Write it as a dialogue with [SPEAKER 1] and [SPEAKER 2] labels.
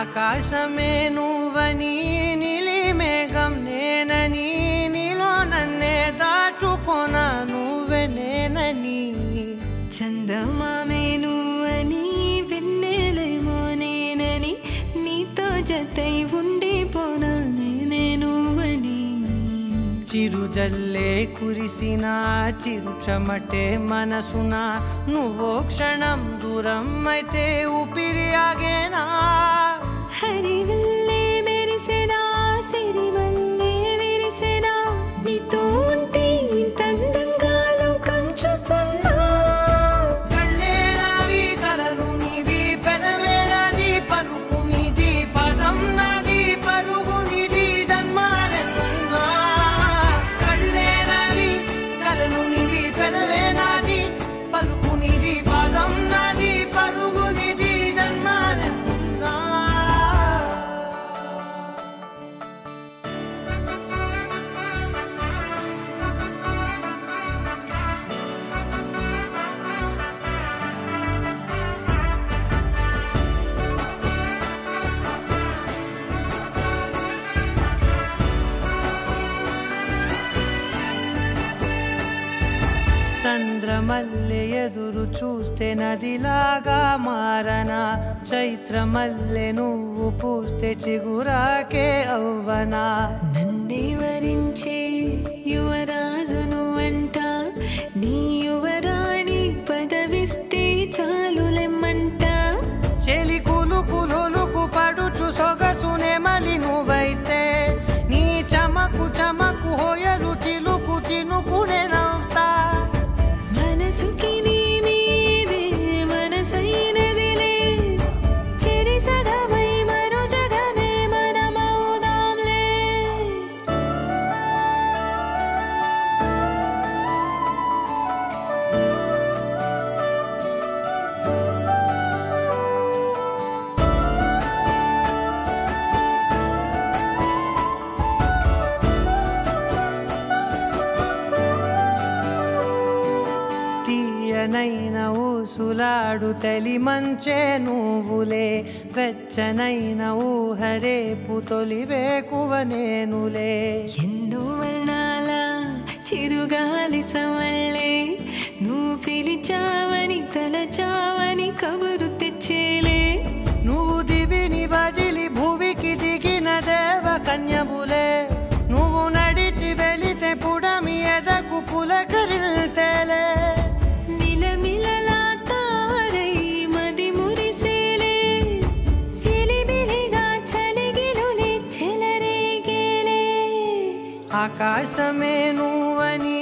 [SPEAKER 1] ఆకాశమే నువ్వని నీలి మేఘం నేనని నీలో నన్నే దాచుకొన నువ్వే నేనని
[SPEAKER 2] చందమామే నువ్వని వెన్నెలేమో నేనని నీతో జతై ఉండిపోనా నేనే నువ్వని
[SPEAKER 1] చిరుజల్లే కురిసిన చిరుచమటే మనసున నువ్వో క్షణం దూరం అయితే ఊపిరి ఆగేనా
[SPEAKER 2] హరివల్లే మెరిసెనా సిరివల్లే విరిసెనా నీతో ఉంటే ఇంతందంగా లోకం చూస్తున్నా
[SPEAKER 1] కళ్ళే నావి కలలు నీవి పెనవే నాది పలుకు నీది పదం నాది పరుగు నీది జన్మారెన్నున్నా కళ్ళే నావి కలలు నీవి పెనవే నాది పలుకు నీది పదం నాది పరుగు నీది జన్మారెన్నున్నా చంద్రమల్లె ఎదురు చూస్తే నదిలాగా మారనా చైత్రమల్లె నువ్వు పూస్తే చిగురాకే అవ్వనా
[SPEAKER 2] నన్నే వరించే యువరాజును అంట నీ యువరాణి పదవిస్తే చాలులెమ్మంట
[SPEAKER 1] చెలి కులుకు పడుచు సొగసునే మలి నువ్వైతే నీ చమకు చమకు హోయలు చిలుకు చినుకునే నవ్వుతా
[SPEAKER 2] మనసుకి నీ మీదే మనసైనదిలే చెరి సగమై మరో జగమే మనమవుదాంలే తీయనైన ఊసులాడు తలి మంచే నువ్వులే వెచ్చనైన ఊహరేపు తొలి వేకువ నేనులే ఎన్నో వర్ణాల చిరుగాలి సవళ్ళే నువ్వు పిలిచావని తలచావని కబురు తెచ్చేలే
[SPEAKER 1] నువ్వు దివిని బదిలి భూమికి దిగిన దేవ కన్యబులే నువ్వు నడిచి వెళితే పుడమి ఎదకు పులకరిల్తేలే
[SPEAKER 2] మిలమిలలా తారై మది మురిసేలే చిలిబిలిగా చలిగిలులే చెలరేగేలే
[SPEAKER 1] ఆకాశమే నువ్వని